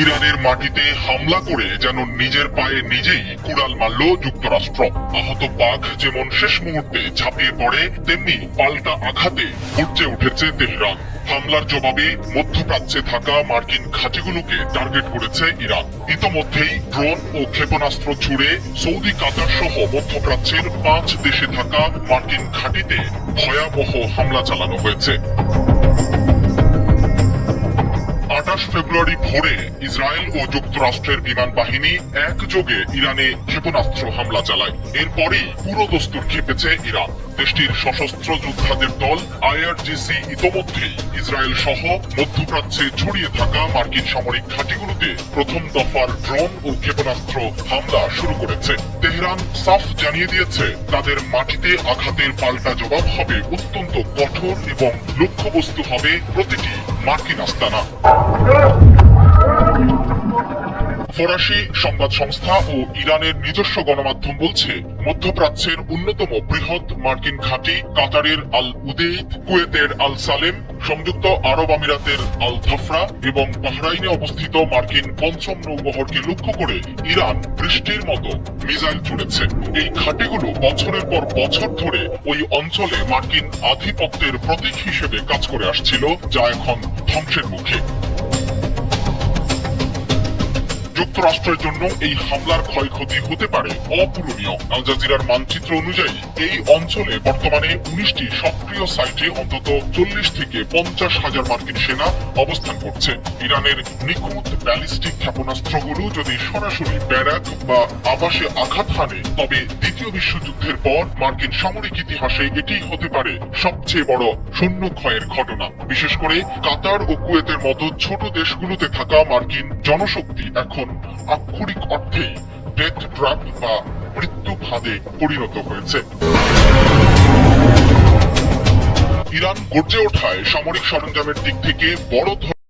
ইরানের মাটিতে হামলা করে যেন নিজের পায়ে নিজেই কুড়াল মারল যুক্তরাষ্ট্র। আহত পাক যেমন শেষ মুহূর্তে ঝাঁপিয়ে পড়ে, তেমনি পাল্টা আঘাতে গর্জে উঠেছে তেহরান। হামলার জবাবে মধ্যপ্রাচ্যে থাকা মার্কিন ঘাঁটিগুলোকে টার্গেট করেছে ইরান। ইতোমধ্যেই ড্রোন ও ক্ষেপণাস্ত্র ছুড়ে সৌদি, কাতার সহ মধ্যপ্রাচ্যের 5 দেশে থাকা মার্কিন ঘাঁটিতে ভয়াবহ হামলা চালানো হয়েছে। 28 ফেব্রুয়ারি ভোরে ইসরায়েল ও যুক্তরাষ্ট্রের বিমান বাহিনী একযোগে ইরানে ক্ষেপণাস্ত্র হামলা চালায়। এরপরেই পুরো দস্তুর খেপেছে ইরান। দেশটির সশস্ত্র যোদ্ধাদের দল IRGC ইতোমধ্যেই ইসরায়েল সহ মধ্যপ্রাচ্যে ছড়িয়ে থাকা মার্কিন সামরিক ঘাঁটিগুলোতে প্রথম দফার ড্রোন ও ক্ষেপণাস্ত্র হামলা শুরু করেছে। তেহরান সাফ জানিয়ে দিয়েছে, তাদের মাটিতে আঘাতের পাল্টা জবাব হবে অত্যন্ত কঠোর এবং লক্ষ্যবস্তু হবে প্রতিটি মার্কিন আস্তানা। ফরাসি সংবাদ সংস্থা ও ইরানের নিজস্ব গণমাধ্যম বলছে, মধ্যপ্রাচ্যের অন্যতম বৃহৎ মার্কিন ঘাঁটি কাতারের আল উদেইদ, কুয়েতের আল সালেম, সংযুক্ত আরব আমিরাতের আল ধাফরা এবং বাহরাইনে অবস্থিত মার্কিন পঞ্চম নৌবহরকে লক্ষ্য করে ইরান বৃষ্টির মতো মিসাইল ছুড়েছে। এই ঘাঁটিগুলো বছরের পর বছর ধরে ওই অঞ্চলে মার্কিন আধিপত্যের প্রতীক হিসেবে কাজ করে আসছিল, যা এখন ধ্বংসের মুখে। যুক্তরাষ্ট্রের জন্য এই হামলার ক্ষয়ক্ষতি হতে পারে অপূরণীয়। আল জাজিরার মানচিত্র অনুযায়ী এই অঞ্চলে বর্তমানে 19টি সক্রিয় সাইটে অন্তত 40 থেকে 50 হাজার মার্কিন সেনা অবস্থান করছে। ইরানের নিখুঁত ব্যালিস্টিক ক্ষেপণাস্ত্রগুলো যদি সরাসরি ব্যারাক বা আবাসে আঘাত হানে, তবে দ্বিতীয় বিশ্বযুদ্ধের পর মার্কিন সামরিক ইতিহাসে এটি হতে পারে সবচেয়ে বড় সৈন্য ক্ষয়ের ঘটনা। বিশেষ করে কাতার ও কুয়েতের মতো ছোট দেশগুলোতে থাকা মার্কিন জনশক্তি এখন আক্ষরিক অর্থেই ডেথ ট্র্যাপ বা মৃত্যু ফাঁদে পরিণত হয়েছে। ইরান গর্জে ওঠায় সামরিক সরঞ্জামের দিক থেকে বড়